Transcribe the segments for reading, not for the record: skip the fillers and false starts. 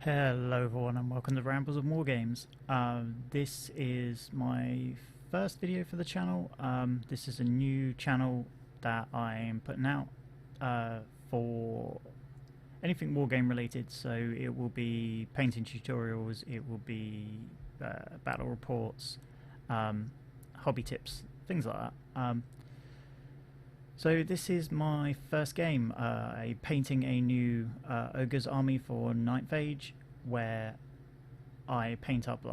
Hello everyone and welcome to Rambles of More Games. This is my first video for the channel. This is a new channel that I'm putting out for anything wargame related, so it will be painting tutorials, it will be battle reports, hobby tips, things like that. So this is my first game, painting a new ogres army for 9th age, where I paint up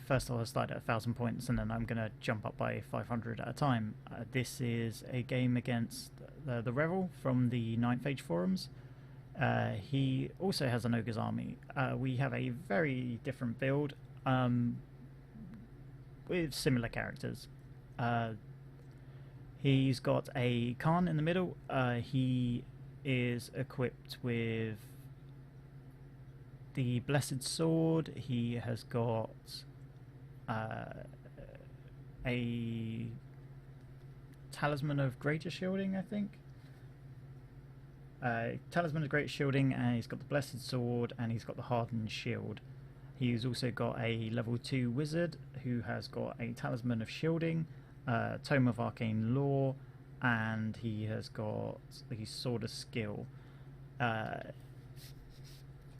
first I'll start at 1000 points and then I'm going to jump up by 500 at a time. This is a game against the Revel from the 9th age forums. He also has an ogres army. We have a very different build with similar characters. He's got a Khan in the middle. He is equipped with the Blessed Sword. He has got a Talisman of Greater Shielding, I think. Talisman of Great Shielding, and he's got the Blessed Sword, and he's got the Hardened Shield. He's also got a level 2 Wizard who has got a Talisman of Shielding, Tome of Arcane Lore, and he has got the Sword of Skill.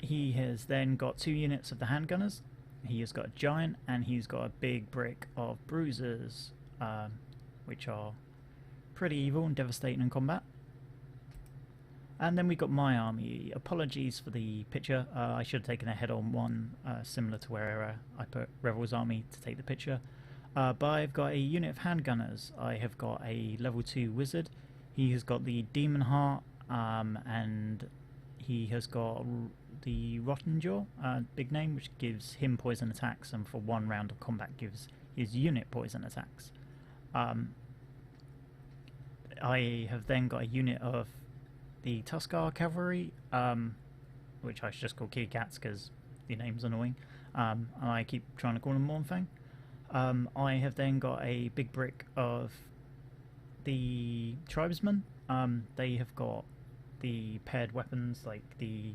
He has then got 2 units of the Handgunners. He has got a Giant, and he's got a big brick of Bruisers, which are pretty evil and devastating in combat. And then we got my army. Apologies for the picture. I should have taken a head-on one, similar to where I put Revel's army to take the picture. But I've got a unit of handgunners. I have got a level 2 wizard. He has got the Demon Heart, and he has got the Rotten Jaw, big name, which gives him poison attacks, and for 1 round of combat gives his unit poison attacks. I have then got a unit of the Tuskar Cavalry, which I should just call Kitty Cats because the name's annoying, and I keep trying to call them Mornfang. I have then got a big brick of the tribesmen. They have got the paired weapons, like the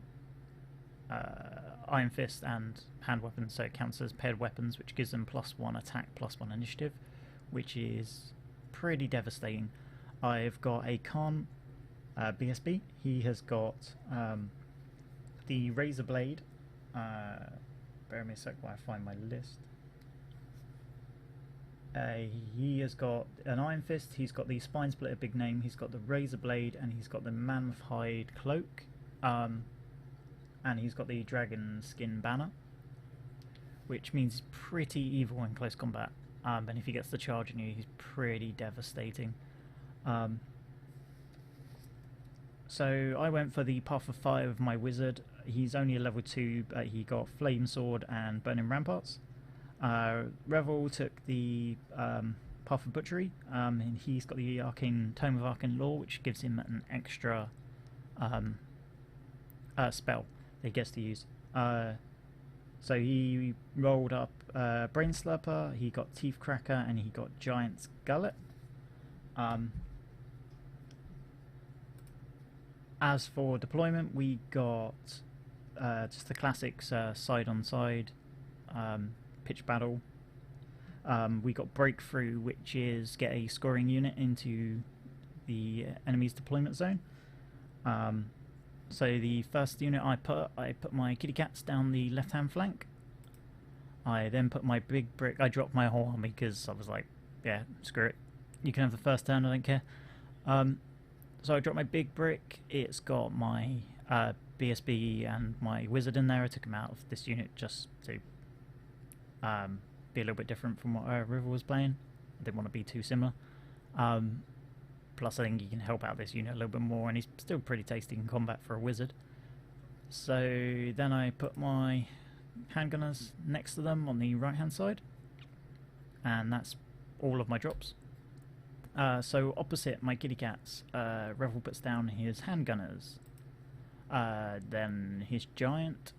Iron Fist and hand weapons, so it counts as paired weapons, which gives them +1 attack, +1 initiative, which is pretty devastating. I've got a Khan BSB. He has got the Razor Blade. Bear me a sec while I find my list. He has got an Iron Fist, he's got the Spine Splitter big name, he's got the Razor Blade, and he's got the Mammoth Hide Cloak, and he's got the Dragon Skin Banner, which means he's pretty evil in close combat, and if he gets the charge on you, he's pretty devastating. So I went for the Path of Fire with my Wizard. He's only a level 2, but he got Flame Sword and Burning Ramparts. Revel took the Path of Butchery, and he's got the Tome of Arcane Lore, which gives him an extra spell that he gets to use. So he rolled up Brain Slurper, he got Teeth Cracker, and he got Giant's Gullet. As for deployment, we got just the classics, side on side, pitch battle. We got Breakthrough, which is get a scoring unit into the enemy's deployment zone. So the first unit I put my kitty cats down the left hand flank. I then put my big brick. I dropped my whole army because I was like, yeah, screw it, you can have the first turn, I don't care. So I dropped my big brick. It's got my BSB and my wizard in there. I took him out of this unit just to be a little bit different from what River was playing. I didn't want to be too similar. Plus I think you can help out this unit a little bit more, and he's still pretty tasty in combat for a wizard. So then I put my handgunners next to them on the right hand side, and that's all of my drops. So opposite my kitty cats, Revel puts down his handgunners, then his giant,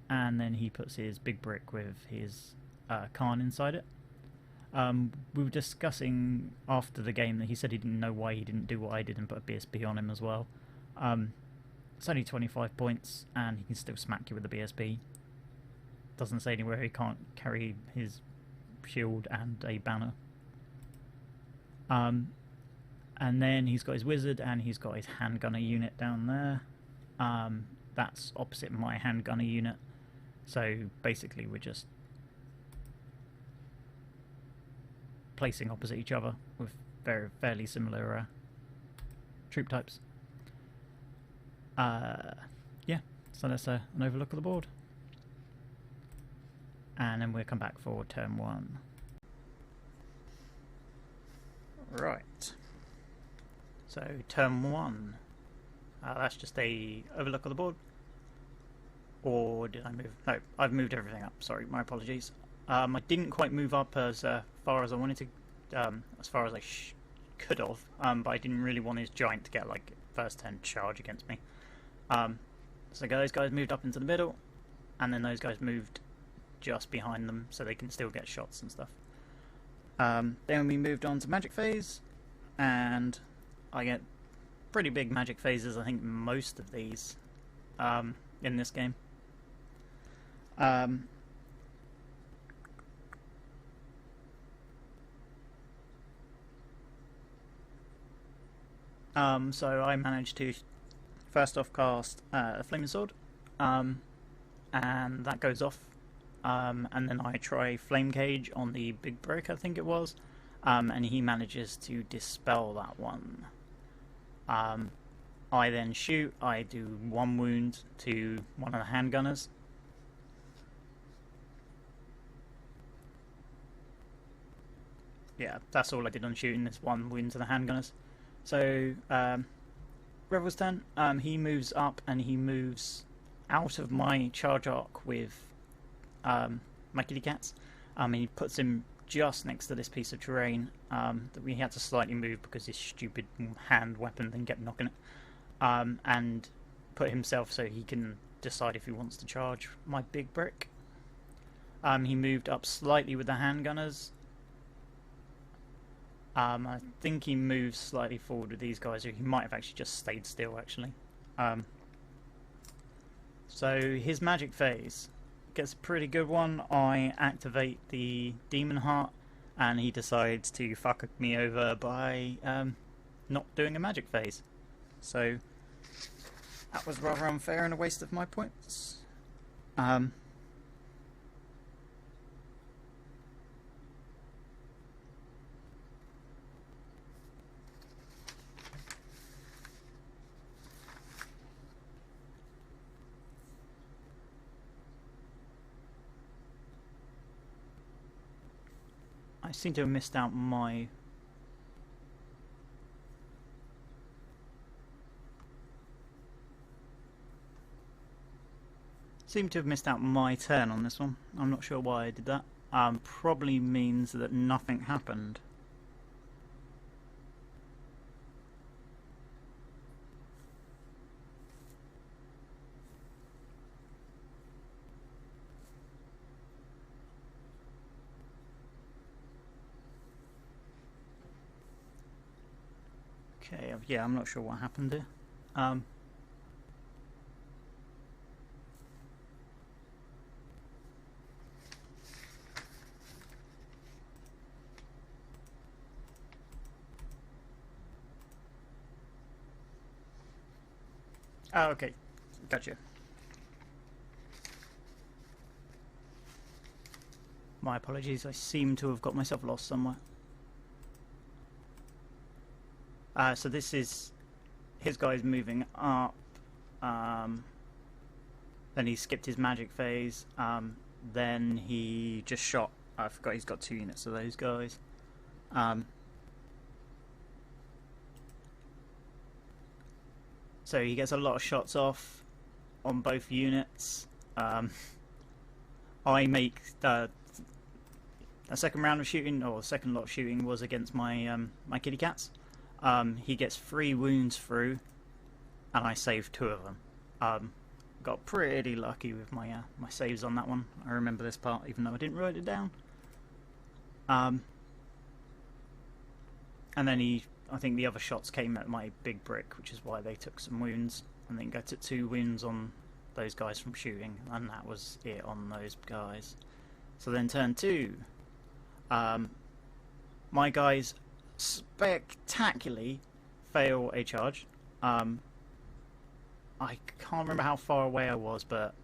and then he puts his big brick with his Khan inside it. We were discussing after the game that he said he didn't know why he didn't do what I did and put a BSB on him as well. It's only 25 points, and he can still smack you with the BSB. Doesn't say anywhere he can't carry his shield and a banner. And then he's got his wizard, and he's got his handgunner unit down there. That's opposite my handgunner unit. So basically we're just placing opposite each other with fairly similar troop types. Yeah, so that's an overlook of the board. And then we'll come back for turn 1. Right. So turn 1. That's just a overlook of the board. Or did I move? No, I've moved everything up. Sorry, my apologies. I didn't quite move up as far as I wanted to, as far as I could have, but I didn't really want his giant to get like first turn charge against me. So those guys moved up into the middle, and then those guys moved just behind them so they can still get shots and stuff. Then we moved on to magic phase, and I get pretty big magic phases. I think most of these in this game. So I managed to first off cast a flaming sword, and that goes off, and then I try flame cage on the big brick, I think it was, and he manages to dispel that one. I then shoot. I do 1 wound to one of the handgunners. Yeah, that's all I did on shooting, this 1 wound to the handgunners. So, Revel's turn. He moves up, and he moves out of my charge arc with my kitty cats. He puts him just next to this piece of terrain that we had to slightly move because his stupid hand weapon then kept knocking it. And put himself so he can decide if he wants to charge my big brick. He moved up slightly with the handgunners. I think he moves slightly forward with these guys, or he might have actually just stayed still, actually. So his magic phase gets a pretty good one. I activate the Demon Heart, and he decides to fuck me over by not doing a magic phase. So that was rather unfair and a waste of my points. I seem to have missed out my... Seem to have missed out my turn on this one. I'm not sure why I did that. Probably means that nothing happened. Okay, yeah, I'm not sure what happened here. Oh, okay, gotcha. My apologies, I seem to have got myself lost somewhere. So this is his guys moving up, then he skipped his magic phase, then he just shot, I forgot he's got 2 units of those guys. So he gets a lot of shots off on both units. I make a second round of shooting, or second lot of shooting was against my my kitty cats. He gets 3 wounds through, and I saved 2 of them. Got pretty lucky with my my saves on that one. I remember this part, even though I didn't write it down. And then I think the other shots came at my big brick, which is why they took some wounds. and then got 2 wounds on those guys from shooting, and that was it on those guys. So then turn 2, my guys spectacularly fail a charge. I can't remember how far away I was, but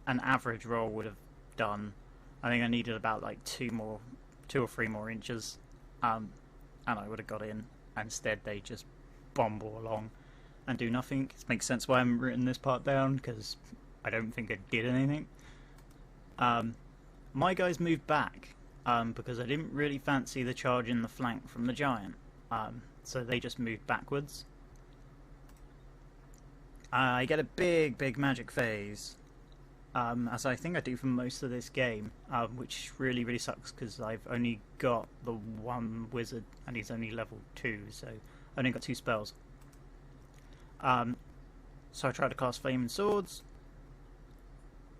an average roll would have done. I think I needed about like 2 or 3 more inches, and I would have got in. Instead, they just bumble along and do nothing. It makes sense why I haven't written this part down, because I don't think I did anything. My guys moved back because I didn't really fancy the charge in the flank from the giant, so they just moved backwards. I get a big magic phase, as I think I do for most of this game, which really sucks because I've only got the 1 wizard and he's only level 2, so I only got 2 spells. So I try to cast Flaming Swords.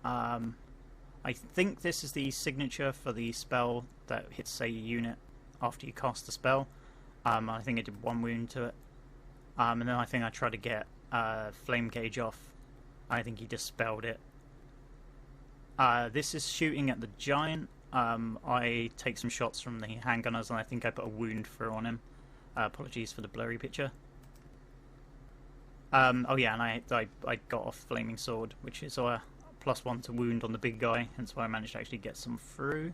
I think this is the signature for the spell that hits a unit after you cast the spell. I think I did 1 wound to it, and then I think I tried to get Flame Gauge off. I think he dispelled it. This is shooting at the giant. I take some shots from the handgunners, and I think I put a wound through on him. Apologies for the blurry picture. Oh yeah, and I got off Flaming Sword, which is a +1 to wound on the big guy, hence why I managed to actually get some through.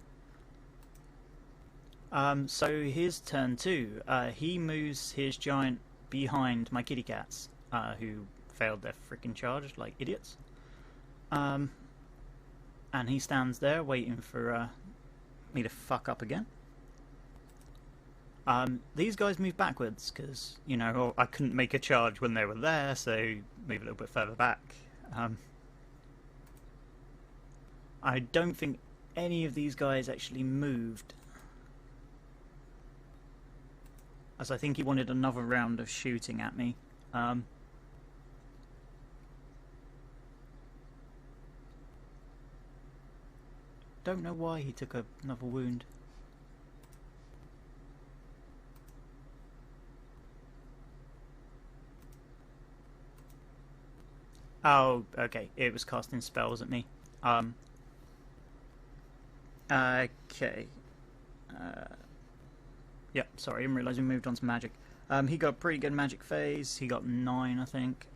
So here's turn 2. He moves his giant behind my kitty cats, who failed their freaking charge like idiots. And he stands there waiting for me to fuck up again. These guys move backwards because, you know, I couldn't make a charge when they were there, so move a little bit further back. I don't think any of these guys actually moved, as I think he wanted another round of shooting at me. Don't know why he took another wound. Oh, okay. It was casting spells at me. Okay. Yep, sorry, I didn't realise we moved on to magic. He got a pretty good magic phase. He got 9, I think.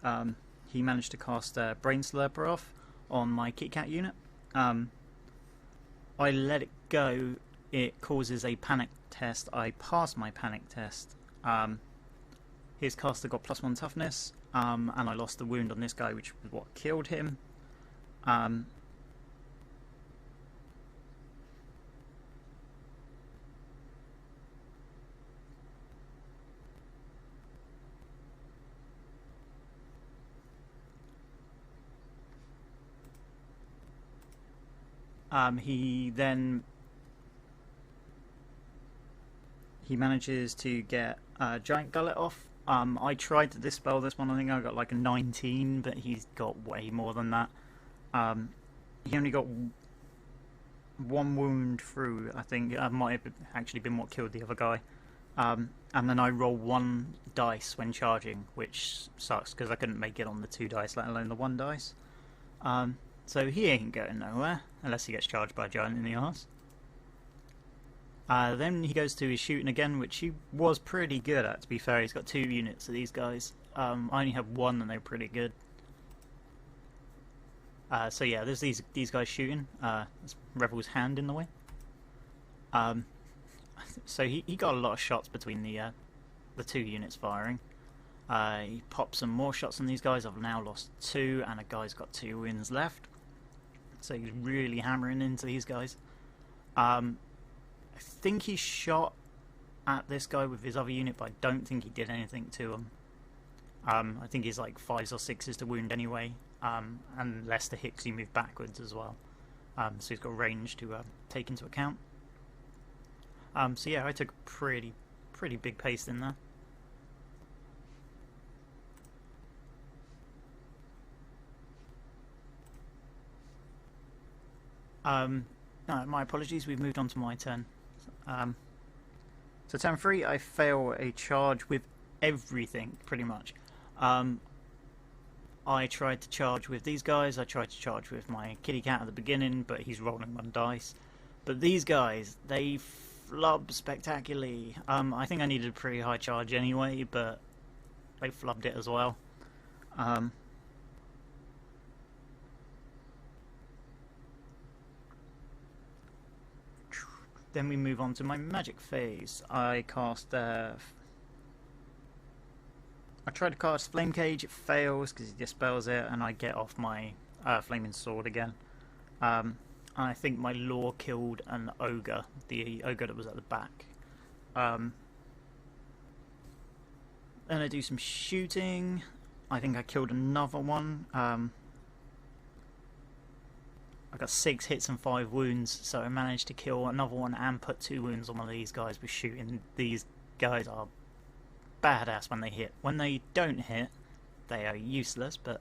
He managed to cast Brain Slurper off on my Kit Kat unit. I let it go. It causes a panic test. I passed my panic test. His caster got +1 toughness, and I lost the wound on this guy, which was what killed him. He manages to get Giant Gullet off. I tried to dispel this one. I think I got like a 19, but he's got way more than that. He only got 1 wound through. I think might have actually been what killed the other guy. And then I roll 1 dice when charging, which sucks because I couldn't make it on the 2 dice, let alone the 1 dice. So he ain't going nowhere unless he gets charged by a giant in the arse. Then he goes to his shooting again, which he was pretty good at, to be fair. He's got 2 units of these guys. I only had 1 and they were pretty good. So yeah, there's these guys shooting. There's Revel's hand in the way. So he got a lot of shots between the 2 units firing. He popped some more shots on these guys. I've now lost 2, and a guy's got 2 wins left. So he's really hammering into these guys. I think he shot at this guy with his other unit, but I don't think he did anything to him. I think he's like 5s or 6s to wound anyway, and less to hit because he moved backwards as well. So he's got range to take into account. So yeah, I took a pretty big pace in there. No, my apologies, we've moved on to my turn. So turn 3, I fail a charge with everything, pretty much. I tried to charge with these guys. I tried to charge with my kitty cat at the beginning, but he's rolling 1 dice. But these guys, they flub spectacularly. I think I needed a pretty high charge anyway, but they flubbed it as well. Then we move on to my magic phase. I cast I try to cast Flame Cage, it fails because he dispels it, and I get off my Flaming Sword again. I think my lure killed an ogre, the ogre that was at the back. Then I do some shooting. I think I killed another one. I got 6 hits and 5 wounds, so I managed to kill another one and put 2 wounds on one of these guys with shooting. These guys are badass when they hit. When they don't hit, they are useless, but...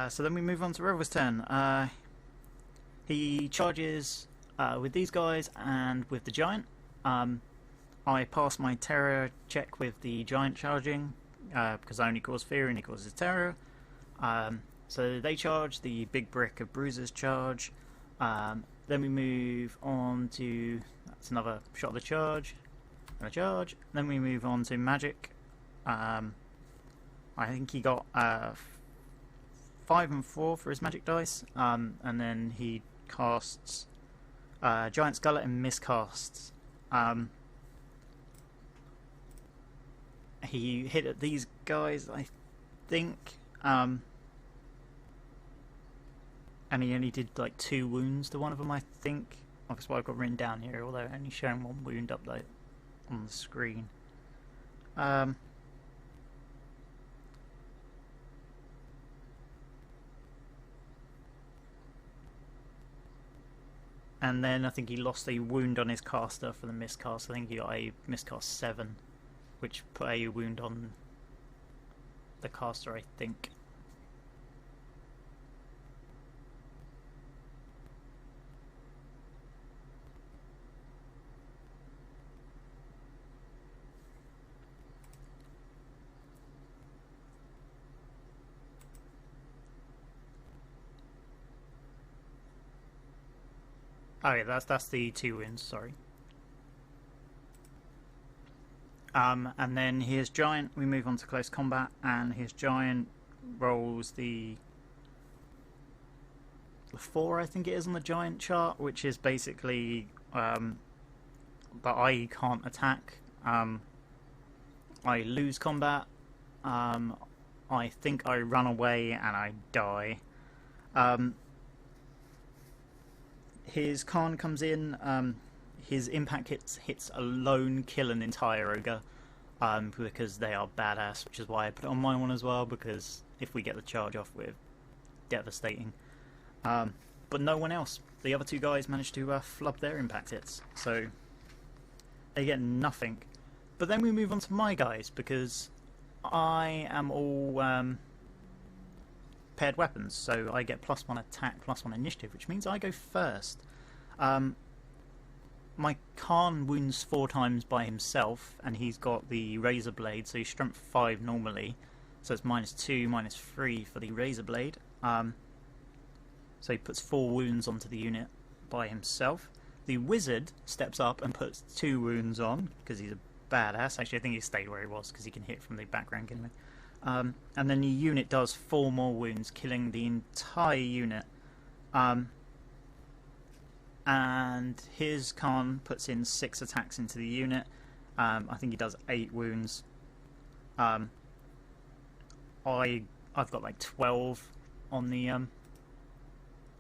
so then we move on to Rover's turn. He charges with these guys and with the giant. I pass my terror check with the giant charging, because I only cause fear and he causes terror. So they charge, the big brick of bruisers charge. Then we move on to, that's another shot of the charge, and a charge. Then we move on to magic. I think he got 5 and 4 for his magic dice, and then he casts Giant Scarlet and miscasts. He hit at these guys, I think, and he only did like 2 wounds to one of them, I think. That's what I've got written down here, although only showing 1 wound up like on the screen. And then I think he lost a wound on his caster for the miscast. I think he got a miscast 7, which put a wound on the caster, I think. Oh yeah, that's the 2 wounds, sorry. And then here's giant, we move on to close combat, and his giant rolls the 4, I think it is, on the giant chart, which is basically that I can't attack. I lose combat. I think I run away and I die. His Khan comes in, his impact hits alone kill an entire ogre, because they are badass, which is why I put it on my one as well, because if we get the charge off, we're devastating. But no one else. The other 2 guys managed to flub their impact hits, so they get nothing. But then we move on to my guys, because I am all paired weapons, so I get +1 attack, +1 initiative, which means I go first. My Khan wounds 4 times by himself, and he's got the razor blade, so he's strength 5 normally, so it's -2, -3 for the razor blade. So he puts 4 wounds onto the unit by himself. The wizard steps up and puts 2 wounds on, because he's a badass. Actually, I think he stayed where he was, because he can hit from the background anyway. And then the unit does 4 more wounds, killing the entire unit. And his Khan puts in 6 attacks into the unit. I think he does 8 wounds. I've got like 12 on the...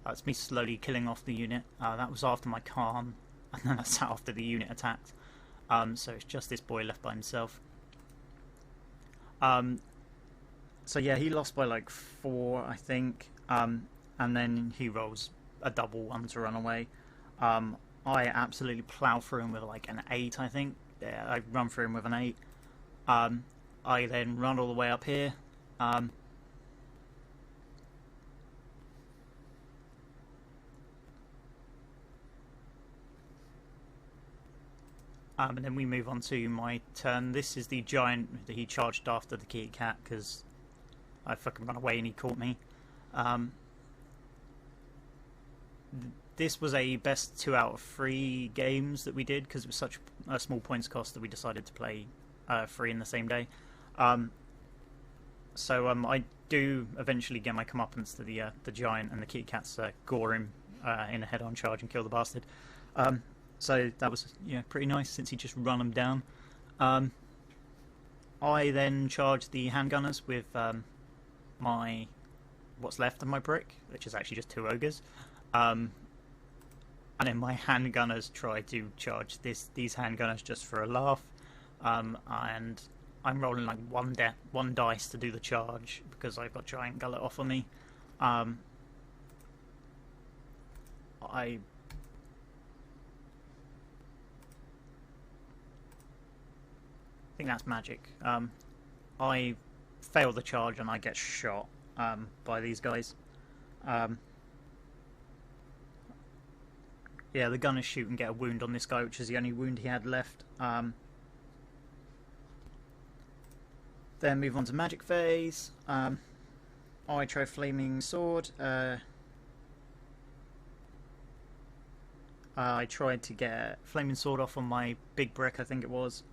that's me slowly killing off the unit. That was after my Khan, and then that's after the unit attacked. So it's just this boy left by himself. So yeah, he lost by like 4, I think, and then he rolls a double one to run away. I absolutely plow through him with like an 8, I think. Yeah, I run through him with an 8. I then run all the way up here. And then we move on to my turn. This is the giant that he charged after the kitty cat because I fucking ran away and he caught me. This was a best 2 out of 3 games that we did because it was such a small points cost that we decided to play 3 in the same day. So I do eventually get my comeuppance to the giant, and the kitty cats gore him in a head-on charge and kill the bastard. So that was pretty nice since he just run them down. I then charged the handgunners with what's left of my brick, which is actually just 2 ogres. And then my handgunners tried to charge these handgunners just for a laugh. And I'm rolling like one dice to do the charge because I've got giant gullet off of me. I think that's magic. I fail the charge and I get shot by these guys. Yeah, the gunners shoot and get a wound on this guy, which is the only wound he had left. Then move on to magic phase. I try flaming sword. I tried to get flaming sword off on my big brick, I think it was,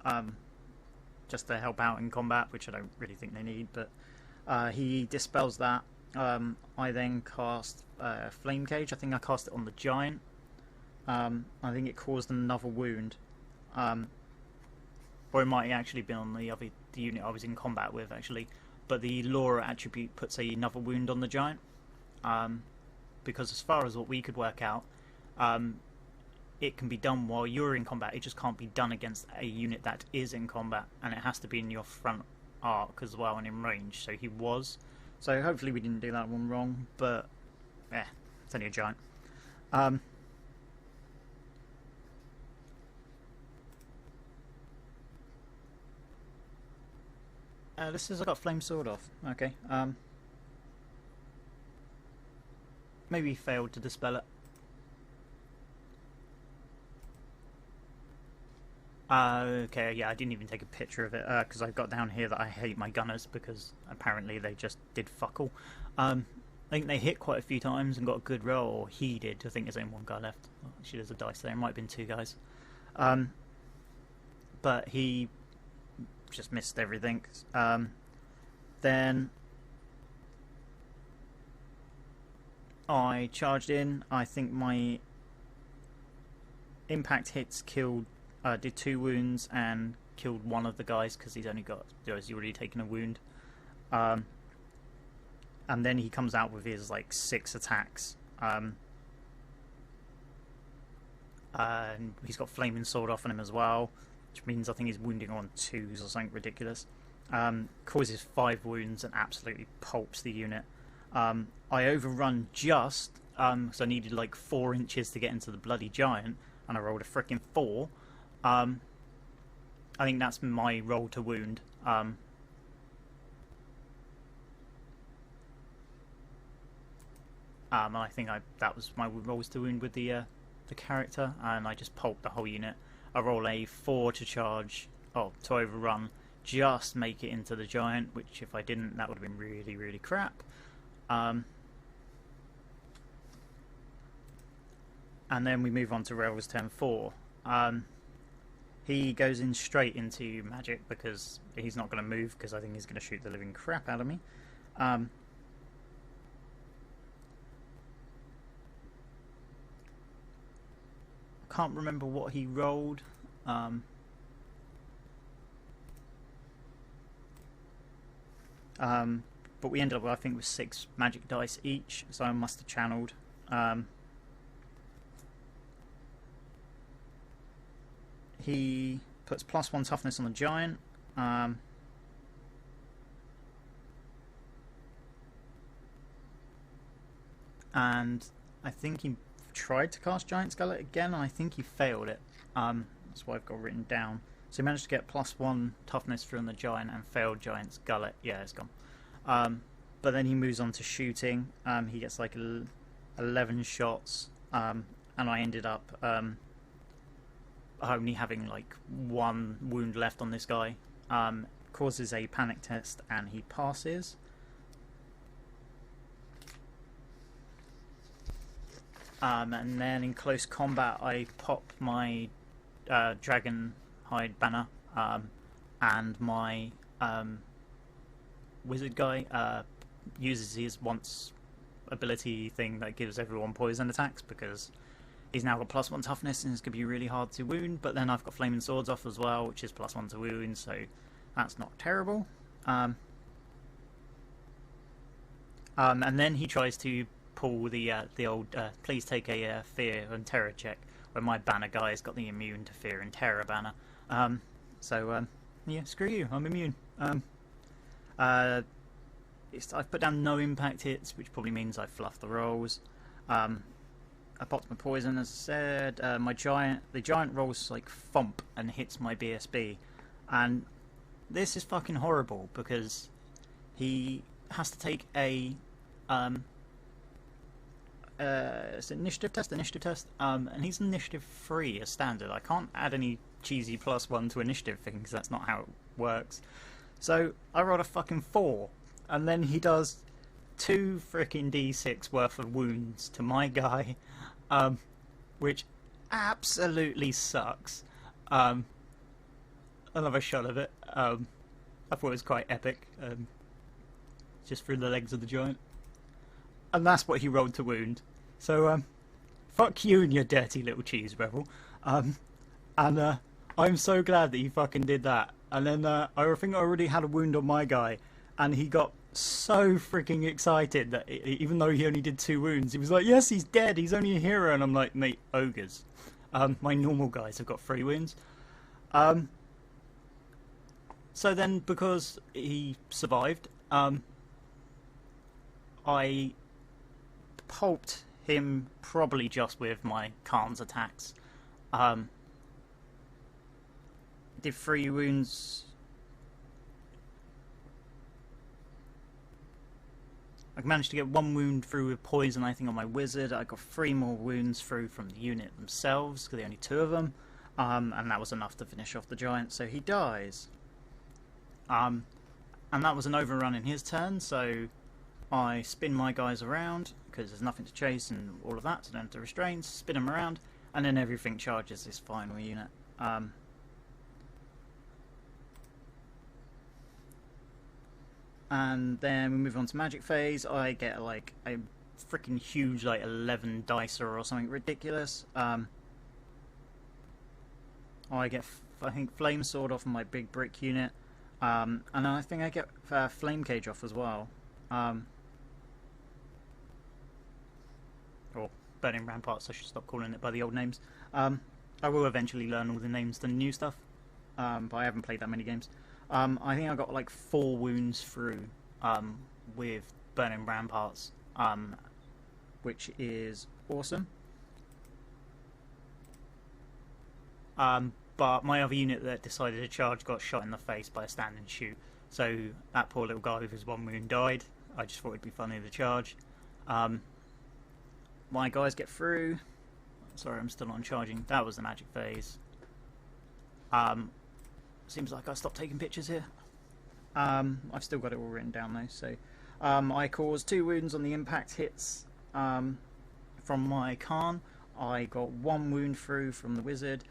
just to help out in combat, which I don't really think they need, but he dispels that. I then cast flame cage. I think I cast it on the giant. I think it caused another wound, or it might actually been on the unit I was in combat with actually. But the Laura attribute puts another wound on the giant, because as far as what we could work out, it can be done while you're in combat. It just can't be done against a unit that is in combat, and it has to be in your front arc as well and in range. So he was. So hopefully we didn't do that one wrong, but it's only a giant. This is I got flame sword off. Okay. Maybe he failed to dispel it. Okay, yeah, I didn't even take a picture of it because I've got down here that I hate my gunners because apparently they just did fuck all. I think they hit quite a few times and got a good roll, or he did. I think there's only one guy left. Oh, actually, there's a dice there. It might have been 2 guys. But he just missed everything. Then I charged in. I think my impact hits did 2 wounds and killed one of the guys because he's already taken a wound. And then he comes out with his like 6 attacks. And he's got flaming sword off on him as well, which means I think he's wounding on 2s or something ridiculous. Causes 5 wounds and absolutely pulps the unit. I overrun just because I needed like 4 inches to get into the bloody giant, and I rolled a frickin' 4. I think that's my roll to wound. And I think that was my rolls to wound with the character, and I just pulped the whole unit. I roll a 4 to charge, to overrun, just make it into the giant, which if I didn't, that would have been really, really crap. And then we move on to Rail's turn 4. He goes in straight into magic because he's not going to move because I think he's going to shoot the living crap out of me. Can't remember what he rolled. But we ended up, I think, with 6 magic dice each, so I must have channeled. He puts +1 toughness on the giant. And I think he tried to cast Giant's Gullet again, and I think he failed it. That's what I've got written down. So he managed to get +1 toughness from the giant and failed Giant's Gullet. Yeah, it's gone. But then he moves on to shooting. He gets like 11 shots, and I ended up only having like 1 wound left on this guy. Causes a panic test and he passes. And then in close combat I pop my dragon hide banner, and my wizard guy uses his once ability thing that gives everyone poison attacks, because he's now got +1 toughness and it's going to be really hard to wound. But then I've got flaming swords off as well, which is +1 to wound, so that's not terrible. And then he tries to pull the old please take a fear and terror check, where my banner guy's got the immune to fear and terror banner. Yeah, screw you, I'm immune. I've put down no impact hits, which probably means I fluffed the rolls. I popped my poison, as I said. The giant rolls like thump and hits my BSB, and this is fucking horrible because he has to take a it's an initiative test, and he's initiative 3 as standard. I can't add any cheesy +1 to initiative thing because that's not how it works. So I rolled a fucking 4, and then he does 2 freaking d6 worth of wounds to my guy, which absolutely sucks. Another shot of it. I thought it was quite epic. Just through the legs of the giant. And that's what he rolled to wound. So, fuck you and your dirty little cheese rebel. I'm so glad that he fucking did that. And then I think I already had a wound on my guy, and he got so freaking excited that even though he only did 2 wounds, he was like, yes, he's dead, he's only a hero. And I'm like, mate, ogres. My normal guys have got 3 wounds. So then, because he survived, I pulped him probably just with my Khan's attacks. Did 3 wounds. I managed to get 1 wound through with poison, I think, on my wizard. I got 3 more wounds through from the unit themselves, because there are only 2 of them. And that was enough to finish off the giant, so he dies. And that was an overrun in his turn, so I spin my guys around, because there's nothing to chase and all of that, so I don't have to restrain, spin them around, and then everything charges this final unit. And then we move on to magic phase. I get like a freaking huge, like 11 dicer or something ridiculous. I get, I think, flame sword off of my big brick unit, and I think I get flame cage off as well. Or burning ramparts, I should stop calling it by the old names. I will eventually learn all the names to the new stuff, but I haven't played that many games. I think I got like 4 wounds through with burning ramparts, which is awesome. But my other unit that decided to charge got shot in the face by a stand and shoot, so that poor little guy with his 1 wound died. I just thought it'd be funny to charge. My guys get through. Sorry, I'm still on charging. That was the magic phase. Seems like I stopped taking pictures here. I've still got it all written down though. So I caused 2 wounds on the impact hits from my Khan. I got 1 wound through from the wizard.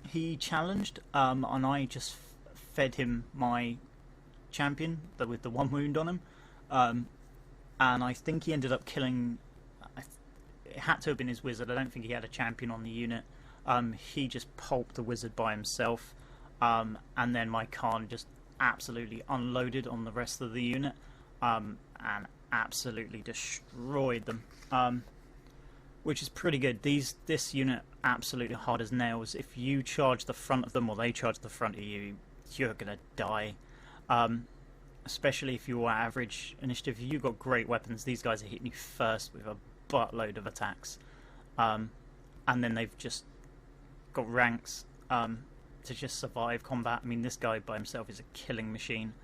He challenged, and I just fed him my champion with the 1 wound on him, and I think he ended up killing. It had to have been his wizard. I don't think he had a champion on the unit. He just pulped the wizard by himself, and then my Khan just absolutely unloaded on the rest of the unit, and absolutely destroyed them, which is pretty good. This unit absolutely hard as nails. If you charge the front of them or they charge the front of you, you're gonna die. Especially if you're average initiative. If you've got great weapons, these guys are hitting you first with a buttload of attacks, and then they've just got ranks to just survive combat. I mean, this guy by himself is a killing machine.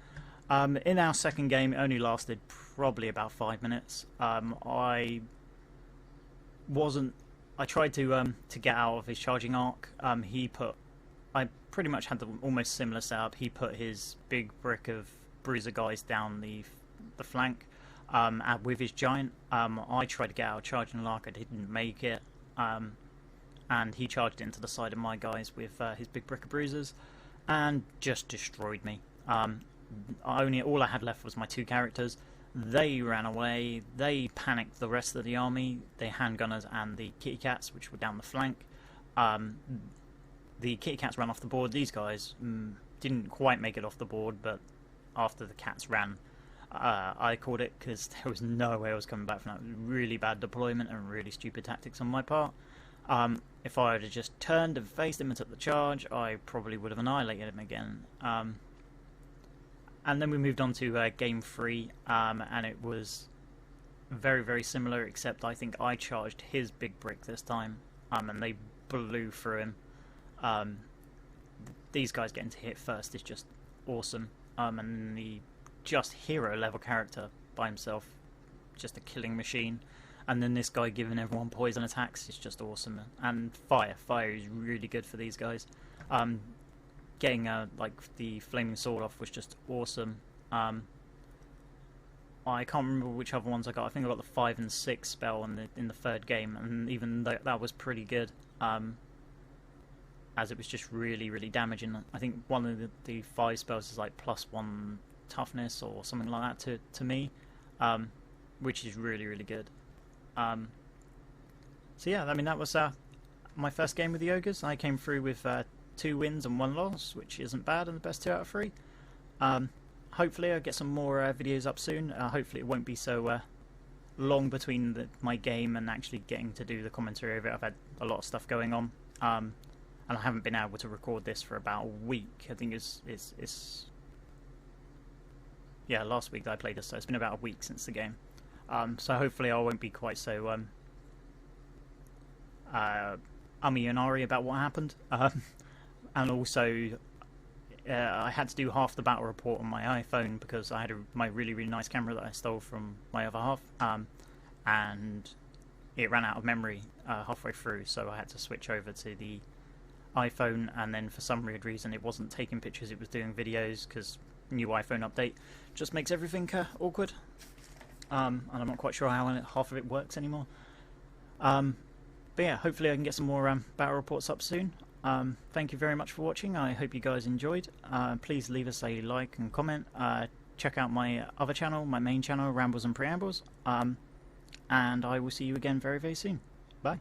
In our second game, it only lasted probably about 5 minutes. I tried to get out of his charging arc. I pretty much had the almost similar setup. He put his big brick of bruiser guys down the flank, and with his giant. I tried to get out of charging arc. I didn't make it. And he charged into the side of my guys with his big brick of bruisers, and just destroyed me. All I had left was my 2 characters. They ran away. They panicked the rest of the army, the handgunners and the kitty cats, which were down the flank. The kitty cats ran off the board. These guys didn't quite make it off the board, but after the cats ran, I called it, because there was no way I was coming back from that. Really bad deployment and really stupid tactics on my part. If I had just turned and faced him and took the charge, I probably would have annihilated him again. And then we moved on to game 3, and it was very, very similar, except I think I charged his big brick this time, and they blew through him. These guys getting to hit first is just awesome, and the just hero level character by himself, just a killing machine. And then this guy giving everyone poison attacks is just awesome. And fire is really good for these guys. Getting like the flaming sword off was just awesome. I can't remember which other ones I got. I think I got the 5 and 6 spell in the third game, and even that was pretty good. As it was just really, really damaging. I think one of the 5 spells is like +1 toughness or something like that to me, which is really, really good. So yeah, I mean, that was my first game with the ogres. I came through with 2 wins and 1 loss, which isn't bad, and the best 2 out of 3. Hopefully I'll get some more videos up soon. Hopefully it won't be so long between my game and actually getting to do the commentary over it. I've had a lot of stuff going on, and I haven't been able to record this for about a week. I think it's yeah, last week that I played this, so it's been about a week since the game. So hopefully I won't be quite so ummy and ahry about what happened. And also I had to do half the battle report on my iPhone because I had my really, really nice camera that I stole from my other half, and it ran out of memory halfway through, so I had to switch over to the iPhone, and then for some weird reason it wasn't taking pictures, it was doing videos, because new iPhone update just makes everything awkward. And I'm not quite sure how half of it works anymore. But yeah, hopefully I can get some more battle reports up soon. Thank you very much for watching. I hope you guys enjoyed. Please leave us a like and comment. Check out my other channel, my main channel, Rambles and Preambles. And I will see you again very, very soon. Bye.